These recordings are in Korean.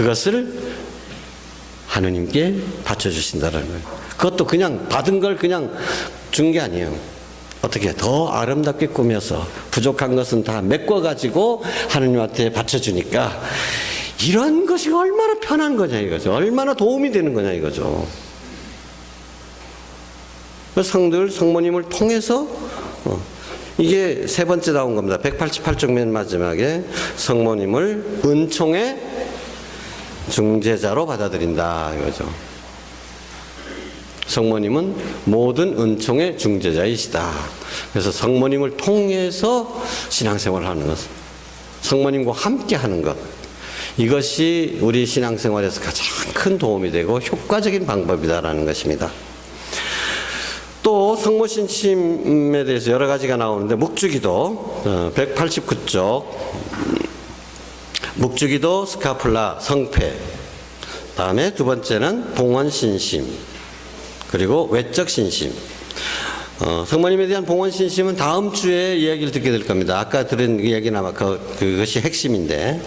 그것을 하느님께 바쳐주신다는 거예요. 그것도 그냥 받은 걸 그냥 준 게 아니에요. 어떻게 더 아름답게 꾸며서 부족한 것은 다 메꿔가지고 하느님한테 바쳐주니까 이런 것이 얼마나 편한 거냐 이거죠. 얼마나 도움이 되는 거냐 이거죠. 성모님을 통해서 이게 세 번째 나온 겁니다. 188쪽 맨 마지막에 성모님을 은총의 중재자로 받아들인다 이거죠. 성모님은 모든 은총의 중재자이시다. 그래서 성모님을 통해서 신앙생활을 하는 것, 성모님과 함께 하는 것, 이것이 우리 신앙생활에서 가장 큰 도움이 되고 효과적인 방법이다라는 것입니다. 또 성모신심에 대해서 여러 가지가 나오는데 묵주기도 189쪽 묵주기도 스카플라 성패, 다음에 두 번째는 봉헌신심, 그리고 외적신심. 성모님에 대한 봉헌신심은 다음 주에 이야기를 듣게 될 겁니다. 아까 들은 이야기는 아마 그것이 핵심인데,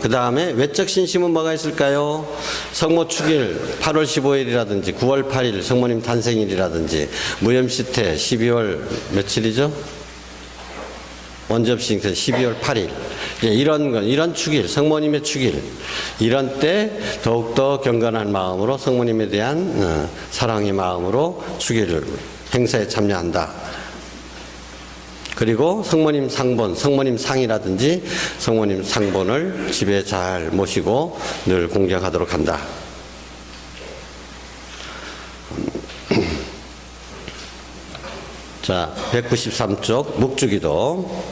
그 다음에 외적신심은 뭐가 있을까요? 성모 축일 8월 15일이라든지 9월 8일 성모님 탄생일이라든지 무염시태 12월 며칠이죠? 원접식 12월 8일 이런 축일, 성모님의 축일, 이런 때 더욱더 경건한 마음으로 성모님에 대한 사랑의 마음으로 축일 행사에 참여한다. 그리고 성모님 상본, 성모님 상이라든지 성모님 상본을 집에 잘 모시고 늘 공경하도록 한다. 자, 193쪽 묵주기도.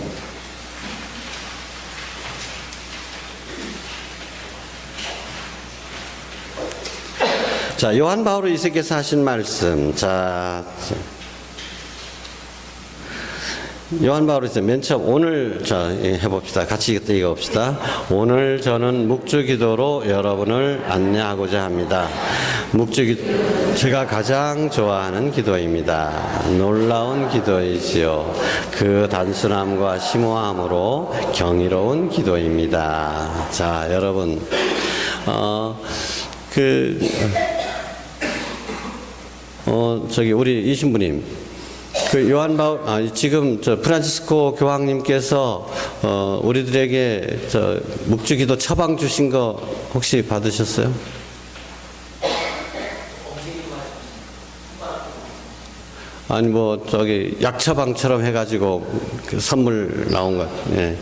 자, 요한 바오로 2세께서 하신 말씀. 자, 요한 바오로 이제 맨 처음 오늘 해봅시다. 같이 읽어봅시다. 오늘 저는 묵주기도로 여러분을 안내하고자 합니다. 묵주기 제가 가장 좋아하는 기도입니다. 놀라운 기도이지요. 그 단순함과 심오함으로 경이로운 기도입니다. 자, 여러분, 우리 이 신부님, 요한 바울, 지금 프란치스코 교황님께서 우리들에게 묵주기도 처방 주신 거 혹시 받으셨어요? 아니 약 처방처럼 해가지고 그 선물 나온 것. 예.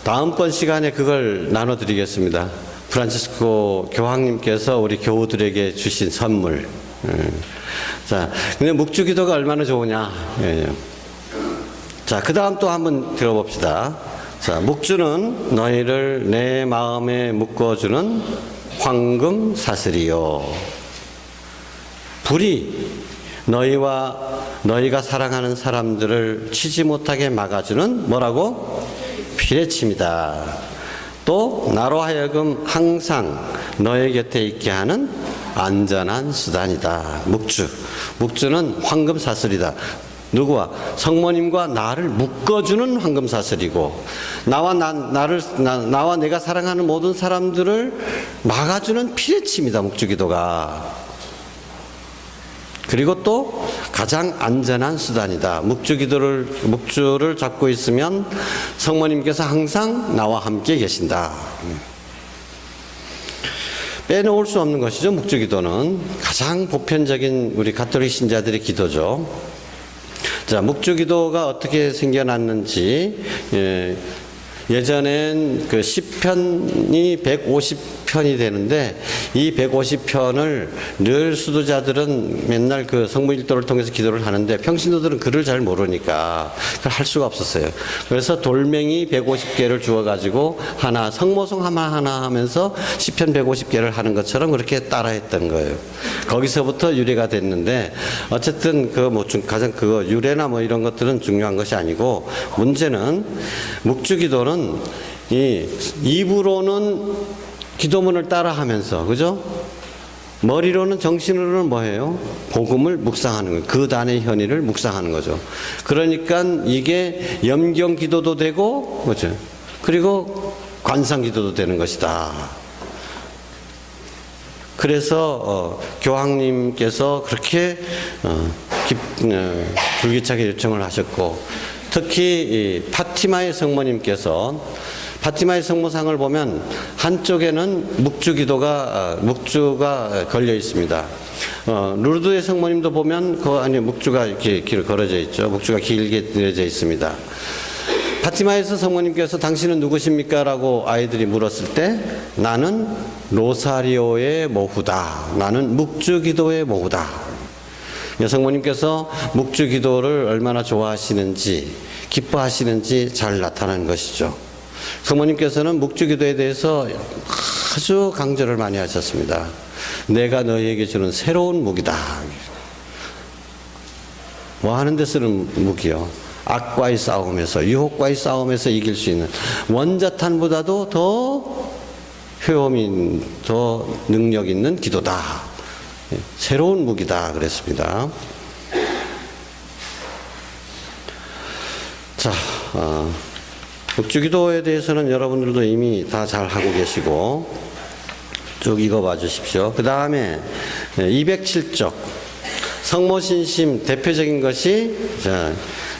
다음번 시간에 그걸 나눠드리겠습니다. 프란치스코 교황님께서 우리 교우들에게 주신 선물. 자, 근데 묵주기도가 얼마나 좋으냐. 자, 그 다음 또 한번 들어봅시다. 자, 묵주는 너희를 내 마음에 묶어주는 황금 사슬이요. 불이 너희가 사랑하는 사람들을 치지 못하게 막아주는 뭐라고? 피레침이다. 또 나로 하여금 항상 너희 곁에 있게 하는 안전한 수단이다. 묵주는 황금 사슬이다. 누구와? 성모님과 나를 묶어주는 황금 사슬이고, 나와 내가 사랑하는 모든 사람들을 막아주는 피레침이다. 묵주기도가. 그리고 또 가장 안전한 수단이다. 묵주를 잡고 있으면 성모님께서 항상 나와 함께 계신다. 빼놓을 수 없는 것이죠. 묵주기도는 가장 보편적인 우리 가톨릭 신자들의 기도죠. 자, 묵주기도가 어떻게 생겨났는지, 예전엔 그 시편이 150편이 되는데, 이 150편을 늘 수도자들은 맨날 그 성모일도를 통해서 기도를 하는데, 평신도들은 글을 잘 모르니까 그걸 할 수가 없었어요. 그래서 돌멩이 150개를 주어가지고 성모송 하나 하면서 시편 150개를 하는 것처럼 그렇게 따라했던 거예요. 거기서부터 유래가 됐는데, 어쨌든 가장 유래나 이런 것들은 중요한 것이 아니고, 문제는 묵주기도는 입으로는 기도문을 따라하면서, 그죠? 머리로는 정신으로는 뭐예요? 복음을 묵상하는 거예요. 그 단의 현의를 묵상하는 거죠. 그러니까 이게 염경 기도도 되고, 그죠? 그리고 관상기도도 되는 것이다. 그래서 교황님께서 그렇게 줄기차게 요청을 하셨고, 특히 이 파티마의 성모님께서 파티마의 성모상을 보면 한쪽에는 묵주가 걸려 있습니다. 루르드의 성모님도 보면 그 안에 묵주가 이렇게 걸어져 있죠. 묵주가 길게 내려져 있습니다. 파티마에서 성모님께서 당신은 누구십니까? 라고 아이들이 물었을 때 나는 로사리오의 모후다. 나는 묵주기도의 모후다. 성모님께서 묵주기도를 얼마나 좋아하시는지 기뻐하시는지 잘 나타나는 것이죠. 성모님께서는 묵주기도에 대해서 아주 강조를 많이 하셨습니다. 내가 너희에게 주는 새로운 무기다. 뭐 하는 데 쓰는 무기요? 악과의 싸움에서, 유혹과의 싸움에서 이길 수 있는, 원자탄보다도 더 효험인, 더 능력 있는 기도다. 새로운 무기다 그랬습니다. 자, 묵주기도에 대해서는 여러분들도 이미 다 잘 하고 계시고 쭉 읽어봐 주십시오. 그 다음에 207쪽 성모신심 대표적인 것이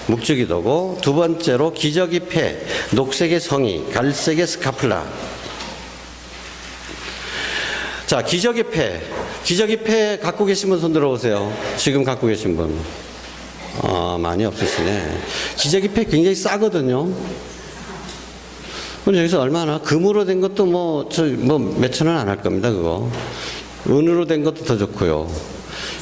묵주기도고, 두 번째로 기저귀 패, 녹색의 성이, 갈색의 스카플라. 자, 기저귀 패 갖고 계신 분 손 들어보세요. 지금 갖고 계신 분. 많이 없으시네. 기저귀 패 굉장히 싸거든요. 근데 여기서 얼마나? 금으로 된 것도 몇천 원 안 할 겁니다, 그거. 은으로 된 것도 더 좋고요.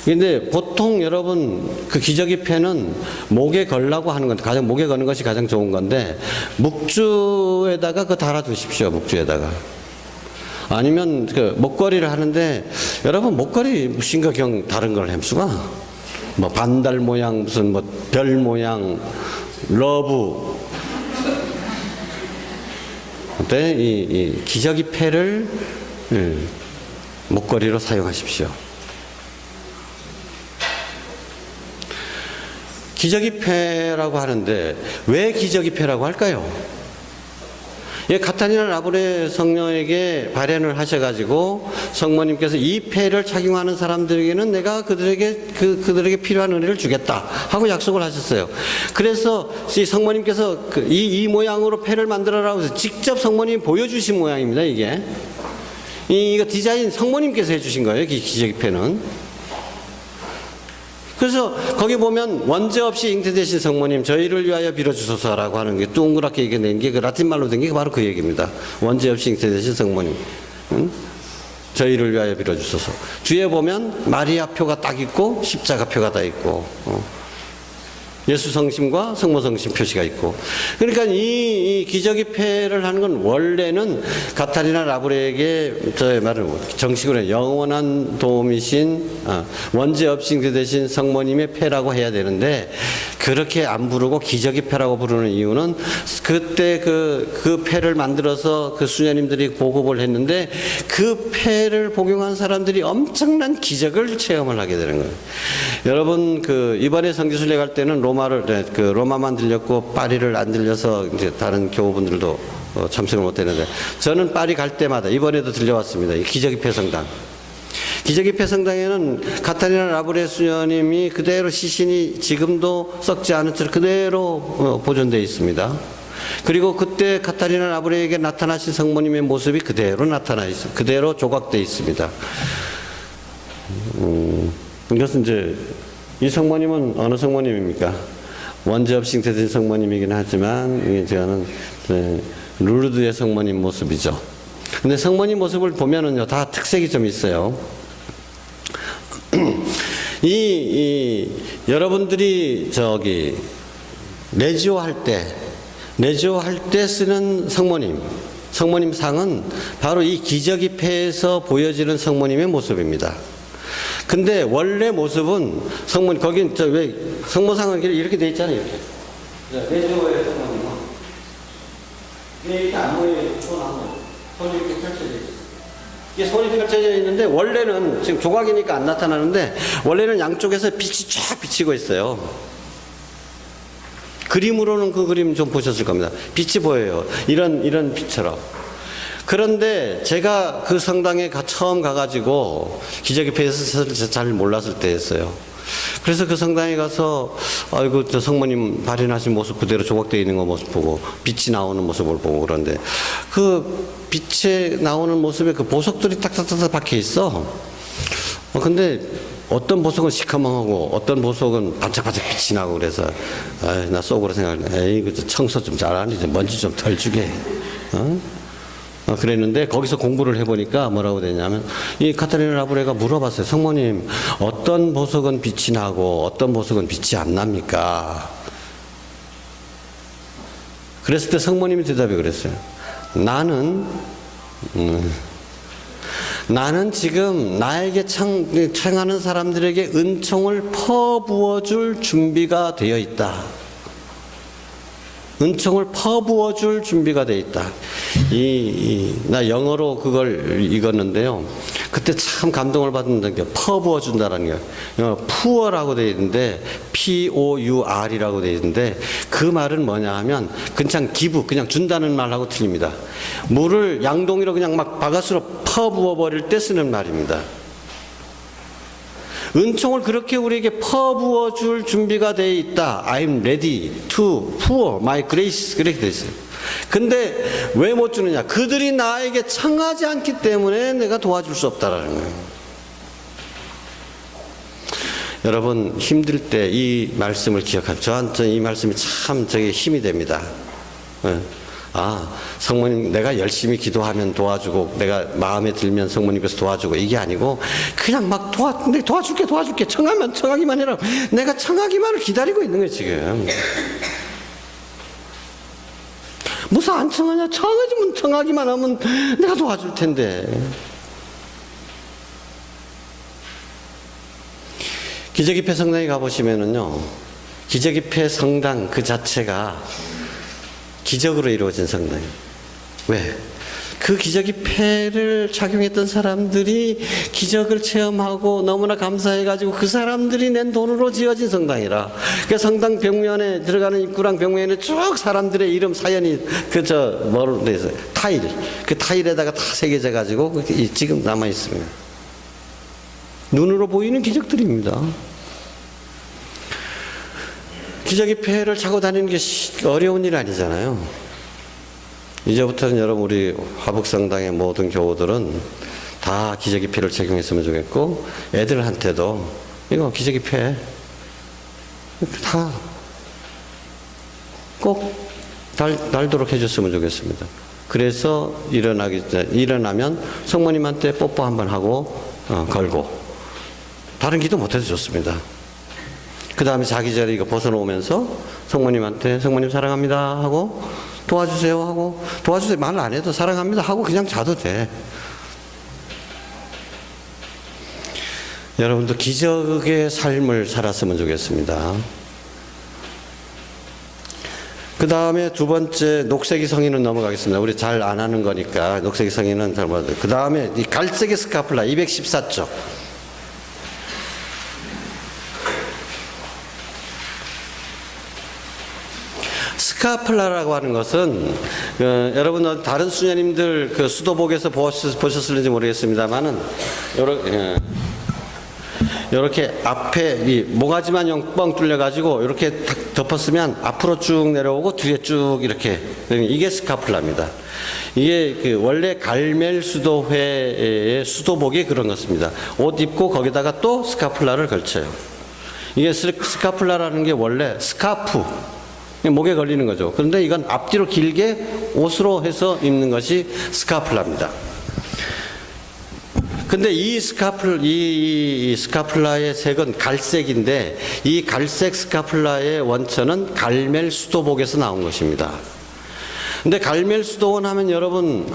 근데 보통 여러분 그 기저귀 패는 목에 걸라고 하는 건데, 목에 거는 것이 가장 좋은 건데, 묵주에다가 그거 달아두십시오. 묵주에다가. 아니면 그 목걸이를 하는데, 여러분 목걸이 무신가경 다른 걸 햄수가 뭐 반달 모양, 무슨 뭐 별 모양, 러브. 어때? 이 기저귀 패를 목걸이로 사용하십시오. 기저귀패라고 하는데 왜 기저귀패라고 할까요? 카타리나 라브레 성녀에게 발현을 하셔가지고 성모님께서 이 패를 착용하는 사람들에게는 내가 그들에게 필요한 은혜를 주겠다 하고 약속을 하셨어요. 그래서 이 성모님께서 이 모양으로 패를 만들어라고 해서 직접 성모님이 보여주신 모양입니다. 이거 디자인 성모님께서 해주신 거예요. 기저귀패는. 그래서 거기 보면 원죄 없이 잉태되신 성모님 저희를 위하여 빌어주소서라고 하는 게 동그랗게 얘기된 게 그 라틴 말로 된 게 바로 그 얘기입니다. 원죄 없이 잉태되신 성모님, 저희를 위하여 빌어주소서. 뒤에 보면 마리아 표가 딱 있고 십자가 표가 다 있고 예수 성심과 성모 성심 표시가 있고. 그러니까 이 기저귀패를 하는 건 원래는 카타리나 라브레에게 저의 말을 정식으로 영원한 도움이신 원죄 없이 잉태되신 성모님의 패라고 해야 되는데, 그렇게 안 부르고 기저귀패라고 부르는 이유는 그때 그 패를 만들어서 그 수녀님들이 보급을 했는데 그 패를 복용한 사람들이 엄청난 기적을 체험을 하게 되는 거예요. 여러분 이번에 성지순례 갈 때는 로마만 들렸고 파리를 안 들려서 이제 다른 교우분들도 참석을 못했는데, 저는 파리 갈 때마다 이번에도 들려왔습니다. 이 기저귀패 성당. 기저귀패 성당에는 카타리나 라브레 수녀님이 그대로 시신이 지금도 썩지 않은 채 그대로 보존되어 있습니다. 그리고 그때 카타리나 라브레에게 나타나신 성모님의 모습이 그대로 나타나 있습니다. 그대로 조각되어 있습니다. 이것은 이제 이 성모님은 어느 성모님입니까? 원죄 없이 잉태된 성모님이긴 하지만 이게 저는 루르드의 성모님 모습이죠. 근데 성모님 모습을 보면은요 다 특색이 좀 있어요. 여러분들이 레지오 할 때 쓰는 성모님 상은 바로 이 기저귀패에서 보여지는 성모님의 모습입니다. 근데 원래 모습은 거긴 왜 성모상은 이렇게 돼 있잖아요. 이렇게. 레지오의 성모님은 이렇게 안 보여요. 손이 이렇게 펼쳐져 있어요. 이게 손이 펼쳐져 있는데 원래는 지금 조각이니까 안 나타나는데 원래는 양쪽에서 빛이 쫙 비치고 있어요. 그림으로는 그 그림 좀 보셨을 겁니다. 빛이 보여요. 이런 빛처럼. 그런데 제가 그 성당에 처음 가가지고 기저귀폐에서 잘 몰랐을 때였어요. 그래서 그 성당에 가서 아이고 저 성모님 발인하신 모습 그대로 조각되어 있는 거 모습 보고 빛이 나오는 모습을 보고 그런데 그 빛에 나오는 모습에 그 보석들이 딱딱딱 박혀 있어. 근데 어떤 보석은 시커먼하고 어떤 보석은 반짝반짝 빛이 나고 그래서 나 속으로 생각해 에이 그 청소 좀 잘하니 먼지 좀 덜 주게. 그랬는데 거기서 공부를 해보니까 뭐라고 되냐면 이 카타리나 라브레가 물어봤어요. 성모님 어떤 보석은 빛이 나고 어떤 보석은 빛이 안 납니까? 그랬을 때 성모님이 대답이 그랬어요. 나는 지금 나에게 청하는 사람들에게 은총을 퍼부어줄 준비가 되어 있다. 은총을 퍼부어줄 준비가 되어 있다. 나 영어로 그걸 읽었는데요. 그때 참 감동을 받는 게 퍼부어준다라는 게 puor라고 되어 있는데 P-O-U-R이라고 되어 있는데 그 말은 뭐냐 하면 그냥 기부, 그냥 준다는 말하고 틀립니다. 물을 양동이로 그냥 막 바가스로 퍼부어버릴 때 쓰는 말입니다. 은총을 그렇게 우리에게 퍼부어 줄 준비가 되어 있다. I'm ready to pour my grace. 그렇게 되어 있어요. 근데 왜 못 주느냐? 그들이 나에게 청하지 않기 때문에 내가 도와줄 수 없다라는 거예요. 여러분 힘들 때 이 말씀을 기억하세요. 저한테 이 말씀이 참 저게 힘이 됩니다. 성모님 내가 열심히 기도하면 도와주고 내가 마음에 들면 성모님께서 도와주고 이게 아니고 그냥 막 도와줄게 청하면 청하기만 해라. 내가 청하기만을 기다리고 있는 거예요 지금. 무슨 안 청하냐? 청하지면 청하기만 하면 내가 도와줄 텐데. 기저귀폐 성당에 가보시면은요, 기저귀폐 성당 그 자체가 기적으로 이루어진 성당이에요. 왜? 그 기저귀폐를 착용했던 사람들이 기적을 체험하고 너무나 감사해가지고 그 사람들이 낸 돈으로 지어진 성당이라. 그 성당 벽면에 들어가는 입구랑 벽면에 쭉 사람들의 이름 사연이 뭐로 돼 있어요? 타일. 그 타일에다가 다 새겨져가지고 지금 남아 있습니다. 눈으로 보이는 기적들입니다. 기저귀폐를 차고 다니는 게 어려운 일 아니잖아요. 이제부터는 여러분 우리 화북성당의 모든 교우들은 다 기저귀폐를 착용했으면 좋겠고 애들한테도 이거 기저귀폐 다 꼭 달도록 해줬으면 좋겠습니다. 그래서 일어나면 성모님한테 뽀뽀 한번 하고 걸고 다른 기도 못해도 좋습니다. 그 다음에 자기 자리 이거 벗어놓으면서 성모님한테 성모님 사랑합니다 하고 도와주세요 하고 도와주세요 말 안 해도 사랑합니다 하고 그냥 자도 돼. 여러분도 기적의 삶을 살았으면 좋겠습니다. 그 다음에 두 번째 녹색이 성인은 넘어가겠습니다. 우리 잘 안 하는 거니까 녹색이 성인은 잘 못해요. 그 다음에 이 갈색의 스카플라 214쪽. 스카플라라고 하는 것은 여러분 다른 수녀님들 그 수도복에서 보셨을지 모르겠습니다만은 이렇게 앞에 이 모가지만 뻥 뚫려 가지고 이렇게 덮었으면 앞으로 쭉 내려오고 뒤에 쭉 이렇게 이게 스카플라입니다. 이게 그 원래 갈멜 수도회의 수도복이 그런 것입니다. 옷 입고 거기다가 또 스카플라를 걸쳐요. 이게 스카플라라는 게 원래 스카프 목에 걸리는 거죠. 그런데 이건 앞뒤로 길게 옷으로 해서 입는 것이 스카플라입니다. 근데 이 스카플라의 색은 갈색인데 이 갈색 스카플라의 원천은 갈멜 수도복에서 나온 것입니다. 근데 갈멜 수도원 하면 여러분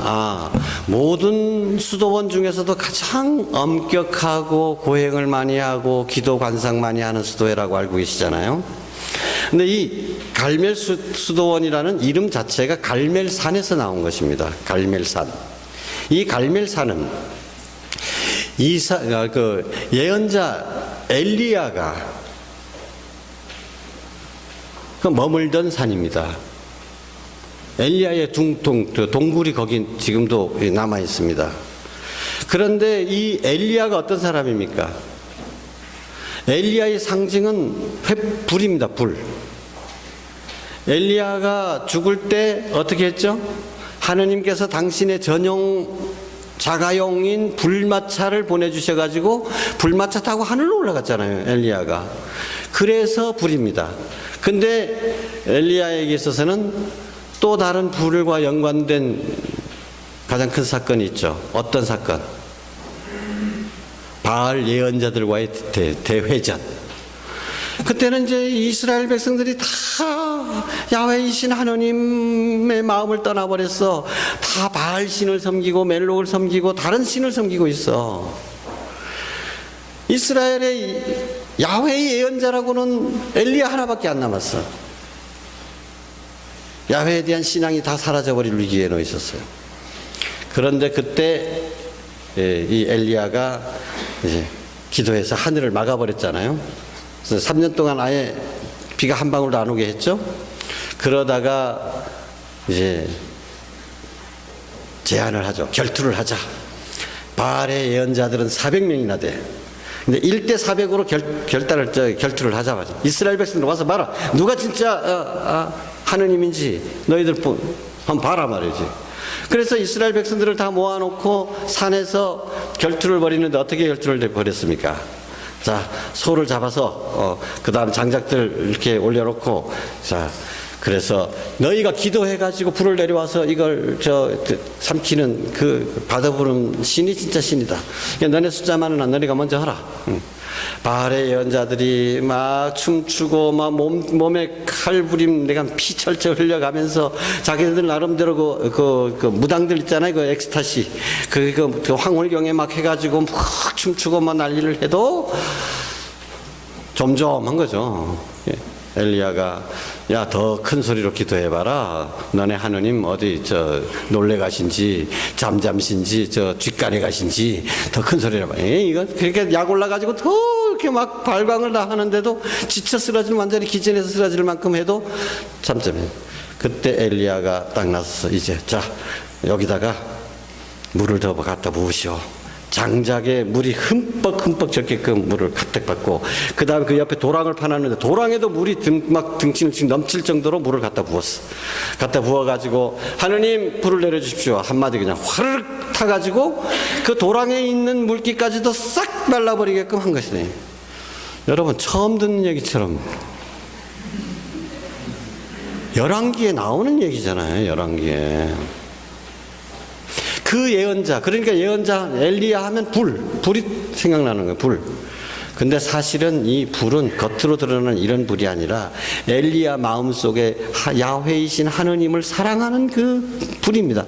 모든 수도원 중에서도 가장 엄격하고 고행을 많이 하고 기도 관상 많이 하는 수도회라고 알고 계시잖아요. 근데 이 갈멜 수도원이라는 이름 자체가 갈멜산에서 나온 것입니다. 갈멜산. 이 갈멜산은 예언자 엘리야가 머물던 산입니다. 엘리야의 동굴이 거기 지금도 남아 있습니다. 그런데 이 엘리야가 어떤 사람입니까? 엘리야의 상징은 불입니다. 불. 엘리야가 죽을 때 어떻게 했죠? 하느님께서 당신의 전용 자가용인 불마차를 보내주셔가지고 불마차 타고 하늘로 올라갔잖아요. 엘리야가. 그래서 불입니다. 근데 엘리야에게 있어서는 또 다른 불과 연관된 가장 큰 사건이 있죠. 어떤 사건? 바알 예언자들과의 대회전. 그때는 이제 이스라엘 백성들이 다 야훼이신 하느님의 마음을 떠나버렸어. 다 바알 신을 섬기고 멜록을 섬기고 다른 신을 섬기고 있어. 이스라엘의 야훼의 예언자라고는 엘리야 하나밖에 안 남았어. 야훼에 대한 신앙이 다 사라져버릴 위기에 놓여 있었어요. 그런데 그때 이 엘리야가 이제 기도해서 하늘을 막아버렸잖아요. 그래서 3년 동안 아예 비가 한 방울도 안 오게 했죠. 그러다가 이제 제안을 하죠. 결투를 하자. 바알의 예언자들은 400명이나 돼. 근데 1대 400으로 결투를 하자마자 이스라엘 백성들 와서 봐라. 누가 진짜 하느님인지 너희들 한번 봐라 말이지. 그래서 이스라엘 백성들을 다 모아놓고 산에서 결투를 벌이는데 어떻게 결투를 벌였습니까? 자, 소를 잡아서 그 다음 장작들 이렇게 올려놓고, 자, 그래서 너희가 기도해가지고 불을 내려와서 이걸 삼키는 그 받아부는 신이 진짜 신이다. 너네 숫자 많으나 너네가 먼저 하라. 바알의 예언자들이 막 춤추고 막 몸에 칼부림 내가 피 철철 흘려가면서 자기들 나름대로 그 무당들 있잖아요. 그 엑스타시 그 황홀경에 막 해가지고 막 춤추고 막 난리를 해도 점점한 거죠. 엘리야가 야, 더 큰 소리로 기도해봐라. 너네 하느님 어디 놀래 가신지 잠잠신지 뒷간에 가신지 더 큰 소리로 해봐. 이거 그렇게 약 올라가지고 더 이렇게 막 발광을 다 하는데도 지쳐 쓰러지는 완전히 기진해서 쓰러질 만큼 해도 잠잠해. 그때 엘리야가 딱 나서서 이제 자 여기다가 물을 더 갖다 부으시오. 장작에 물이 흠뻑 적게끔 물을 가득 받고 그 다음에 그 옆에 도랑을 파놨는데 도랑에도 물이 등치는 넘칠 정도로 물을 갖다 부었어. 갖다 부어가지고 하느님 불을 내려주십시오. 한마디 그냥 화르륵 타가지고 그 도랑에 있는 물기까지도 싹 말라버리게끔 한 것이네. 여러분 처음 듣는 얘기처럼 열왕기에 나오는 얘기잖아요. 열왕기에. 그 예언자, 그러니까 예언자 엘리야 하면 불이 생각나는 거예요. 불. 근데 사실은 이 불은 겉으로 드러나는 이런 불이 아니라 엘리야 마음속에 야훼이신 하느님을 사랑하는 그 불입니다.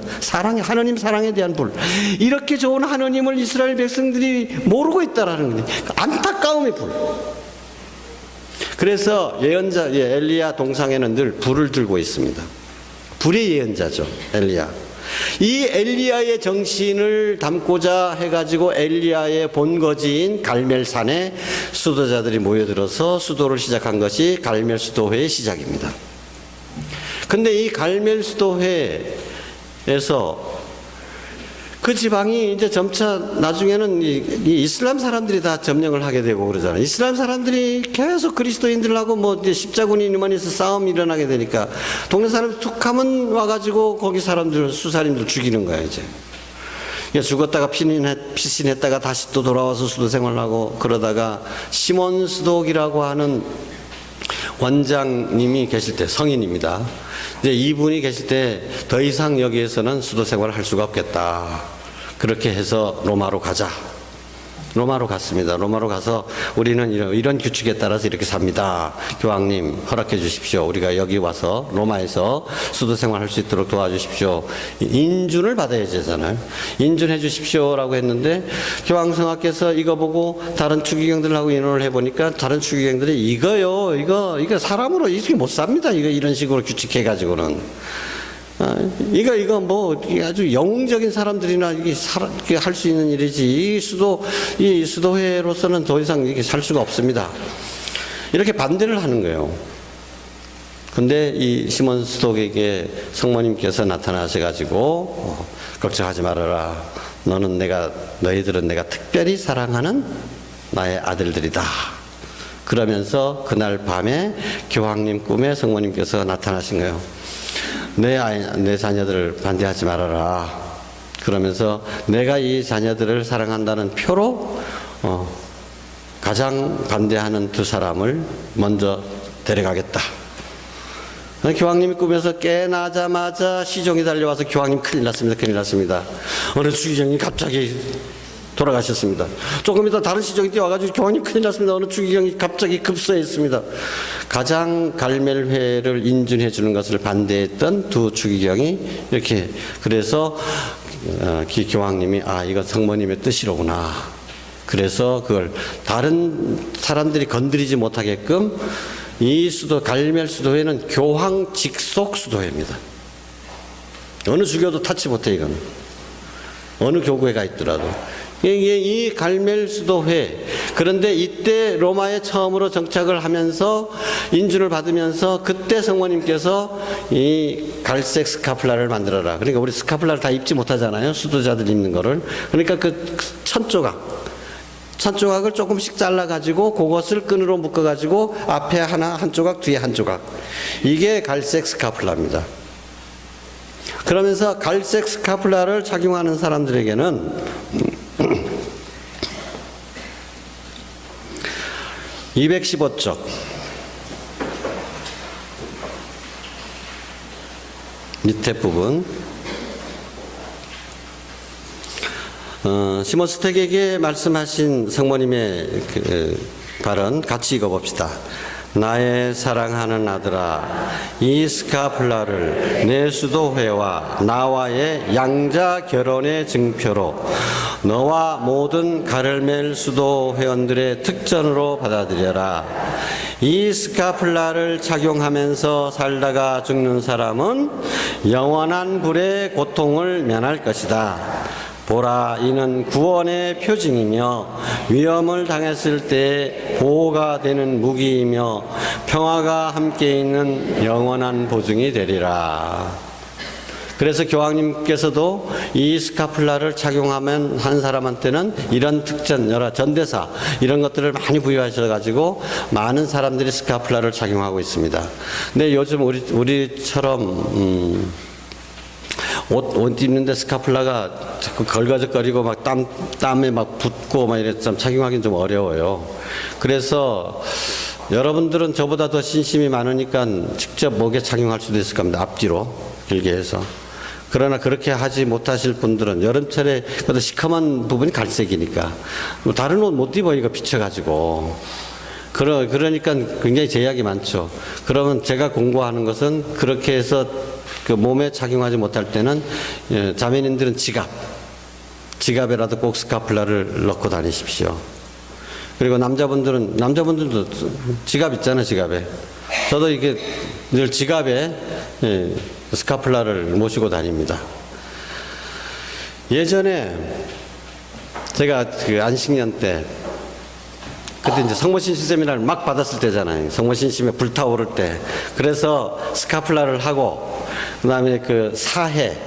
하느님 사랑에 대한 불. 이렇게 좋은 하느님을 이스라엘 백성들이 모르고 있다라는 거예요. 안타까움의 불. 그래서 예언자 엘리야 동상에는 늘 불을 들고 있습니다. 불의 예언자죠, 엘리야. 이 엘리야의 정신을 담고자 해가지고 엘리야의 본거지인 갈멜산에 수도자들이 모여들어서 수도를 시작한 것이 갈멜 수도회의 시작입니다. 근데 이 갈멜 수도회에서 그 지방이 이제 점차 나중에는 이 이슬람 사람들이 다 점령을 하게 되고 그러잖아요. 이슬람 사람들이 계속 그리스도인들하고 뭐 이제 십자군인만 있어 싸움이 일어나게 되니까 동네 사람들 툭 하면 와가지고 거기 사람들 수살인들 죽이는 거야 이제. 죽었다가 피신했다가 다시 또 돌아와서 수도 생활하고 그러다가 시몬 스독이라고 하는 원장님이 계실 때 성인입니다. 이제 이분이 계실 때 더 이상 여기에서는 수도 생활을 할 수가 없겠다. 그렇게 해서 로마로 가자. 로마로 갔습니다. 로마로 가서 우리는 이런 규칙에 따라서 이렇게 삽니다. 교황님 허락해 주십시오. 우리가 여기 와서 로마에서 수도 생활할 수 있도록 도와주십시오. 인준을 받아야 되잖아요. 인준해 주십시오라고 했는데 교황성하께서 이거 보고 다른 추기경들하고 의논을 해보니까 다른 추기경들이 이거 사람으로 이렇게 못 삽니다. 이런 식으로 규칙해 가지고는. 이거 뭐 아주 영웅적인 사람들이나 이게 할 수 있는 일이지 이 수도회로서는 더 이상 이게 살 수가 없습니다. 이렇게 반대를 하는 거예요. 근데 이 시몬 스톡에게 성모님께서 나타나셔가지고 걱정하지 말아라. 너희들은 내가 특별히 사랑하는 나의 아들들이다. 그러면서 그날 밤에 교황님 꿈에 성모님께서 나타나신 거예요. 내 자녀들을 반대하지 말아라. 그러면서 내가 이 자녀들을 사랑한다는 표로 가장 반대하는 두 사람을 먼저 데려가겠다. 교황님이 꿈에서 깨나자마자 시종이 달려와서 교황님 큰일 났습니다. 어느 추기경이 갑자기 돌아가셨습니다. 조금 이따 다른 시종이 뛰어와가지고 교황님 큰일 났습니다. 어느 추기경이 갑자기 급소했습니다. 가장 갈멜회를 인준해 주는 것을 반대했던 두 추기경이 이렇게 그래서 교황님이 이건 성모님의 뜻이로구나. 그래서 그걸 다른 사람들이 건드리지 못하게끔 이 갈멜 수도회는 교황 직속 수도회입니다. 어느 주교도 타치 못해 이건. 어느 교구회가 있더라도. 이 갈멜 수도회. 그런데 이때 로마에 처음으로 정착을 하면서 인준을 받으면서 그때 성모님께서 이 갈색 스카플라를 만들어라. 그러니까 우리 스카플라를 다 입지 못하잖아요. 수도자들 입는 거를. 그러니까 그 천조각을 조금씩 잘라가지고 그것을 끈으로 묶어가지고 앞에 한 조각 뒤에 한 조각. 이게 갈색 스카플라입니다. 그러면서 갈색 스카플라를 착용하는 사람들에게는 215쪽 밑에 부분 시몬 스택에게 말씀하신 성모님의 발언 같이 읽어봅시다. 나의 사랑하는 아들아, 이 스카플라를 내 수도회와 나와의 양자 결혼의 증표로 너와 모든 가르멜 수도 회원들의 특전으로 받아들여라. 이 스카플라를 착용하면서 살다가 죽는 사람은 영원한 불의 고통을 면할 것이다. 보라, 이는 구원의 표징이며 위험을 당했을 때 보호가 되는 무기이며 평화가 함께 있는 영원한 보증이 되리라. 그래서 교황님께서도 이 스카플라를 착용하면 한 사람한테는 이런 특전, 여러 전대사 이런 것들을 많이 부여하셔가지고 많은 사람들이 스카플라를 착용하고 있습니다. 근데 요즘 우리처럼 옷 입는데 스카플라가 자꾸 걸거적거리고 막 땀에 막 붙고 막 이래 좀 착용하기는 좀 어려워요. 그래서 여러분들은 저보다 더 신심이 많으니까 직접 목에 착용할 수도 있을 겁니다. 앞뒤로 길게 해서. 그러나 그렇게 하지 못하실 분들은 여름철에 그래도 시커먼 부분이 갈색이니까 다른 옷 못 입어 이거 비쳐가지고. 그러니까 굉장히 제약이 많죠. 그러면 제가 공부하는 것은 그렇게 해서 그 몸에 착용하지 못할 때는 자매님들은 지갑에라도 꼭 스카플라를 넣고 다니십시오. 그리고 남자분들도 지갑 있잖아요. 지갑에 저도 이게 늘 지갑에 스카플라를 모시고 다닙니다. 예전에 제가 그 안식년 때 그때 이제 성모신심 세미나를 막 받았을 때잖아요. 성모신심에 불타오를 때. 그래서 스카플라를 하고 그다음에 그 사해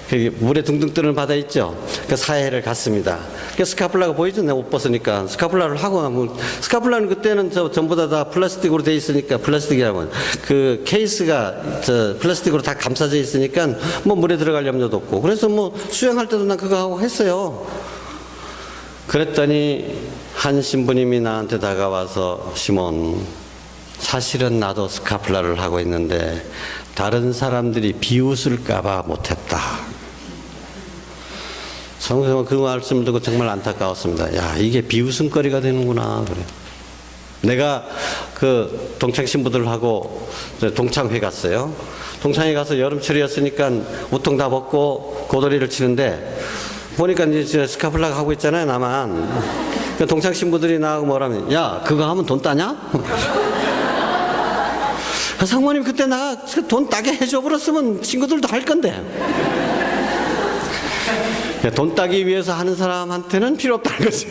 그 물에 둥둥 뜨는 바다 있죠. 그 사해를 갔습니다. 그 스카플라가 보이죠. 내가 옷 벗으니까 스카플라를 하고 나면 스카플라는 그때는 전부 다 플라스틱으로 돼 있으니까 플라스틱이라면 그 케이스가 플라스틱으로 다 감싸져 있으니까 뭐 물에 들어갈 염려도 없고 그래서 뭐 수영할 때도 난 그거 하고 했어요. 그랬더니 한 신부님이 나한테 다가와서 시몬 사실은 나도 스카플라를 하고 있는데 다른 사람들이 비웃을까봐 못했다. 성경은 그 말씀을 듣고 정말 안타까웠습니다. 야, 이게 비웃음거리가 되는구나. 그래. 내가 그 동창 신부들하고 동창회 갔어요. 동창회 가서 여름철이었으니까 우통 다 벗고 고도리를 치는데 보니까 이제 스카플라 하고 있잖아요, 나만. 그 동창 신부들이 나하고 뭐라면, 야, 그거 하면 돈 따냐? 상모님 그때 나 돈 따게 해줘 버렸으면 친구들도 할 건데. 돈 따기 위해서 하는 사람한테는 필요 없다는 거지.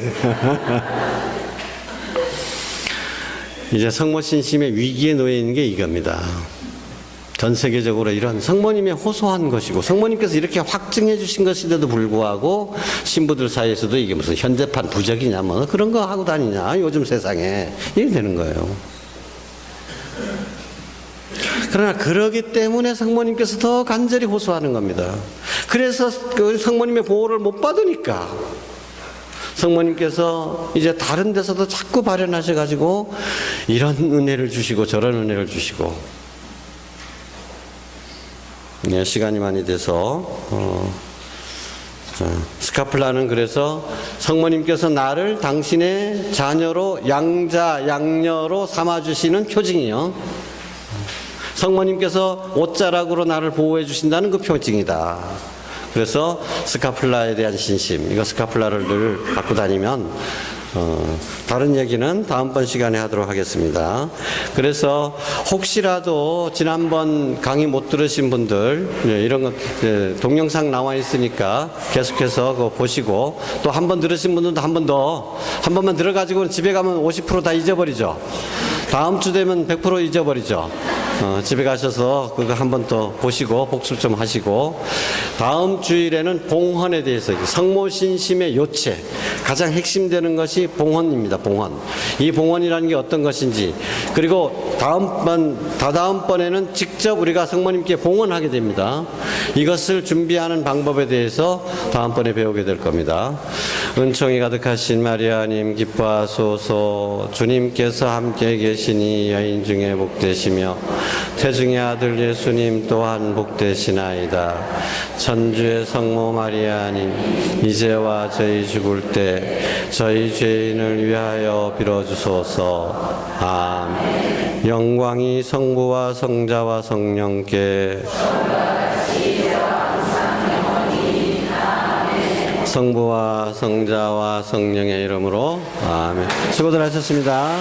이제 성모신심의 위기에 놓여 있는 게 이겁니다. 전 세계적으로 이런 성모님의 호소한 것이고 성모님께서 이렇게 확증해 주신 것인데도 불구하고 신부들 사이에서도 이게 무슨 현대판 부적이냐 뭐 그런 거 하고 다니냐 요즘 세상에 이렇게 되는 거예요. 그러나 그러기 때문에 성모님께서 더 간절히 호소하는 겁니다. 그래서 그 성모님의 보호를 못 받으니까 성모님께서 이제 다른 데서도 자꾸 발현하셔가지고 이런 은혜를 주시고 저런 은혜를 주시고 네, 시간이 많이 돼서 스카플라는 그래서 성모님께서 나를 당신의 자녀로 양자 양녀로 삼아주시는 표징이요. 성모님께서 옷자락으로 나를 보호해 주신다는 그 표징이다. 그래서 스카플라에 대한 신심, 이거 스카플라를 늘 갖고 다니면 다른 얘기는 다음번 시간에 하도록 하겠습니다. 그래서 혹시라도 지난번 강의 못 들으신 분들 이런 거 동영상 나와 있으니까 계속해서 그거 보시고 또 한 번 들으신 분들도 한 번만 들어가지고 집에 가면 50% 다 잊어버리죠. 다음 주 되면 100% 잊어버리죠. 집에 가셔서 그거 한 번 더 보시고 복습 좀 하시고 다음 주일에는 봉헌에 대해서 성모신심의 요체 가장 핵심되는 것이 봉헌입니다. 봉헌. 이 봉헌이라는 게 어떤 것인지 그리고 다다음번에는 직접 우리가 성모님께 봉헌하게 됩니다. 이것을 준비하는 방법에 대해서 다음번에 배우게 될 겁니다. 은총이 가득하신 마리아님 기뻐하소서. 주님께서 함께 계시니 여인 중에 복되시며 태중의 아들 예수님 또한 복되시나이다. 천주의 성모 마리아님 이제와 저희 죽을 때 저희 죄인을 위하여 빌어주소서. 아멘. 영광이 성부와 성자와 성령께 성부와 성자와 성령의 이름으로 아멘. 수고들 하셨습니다.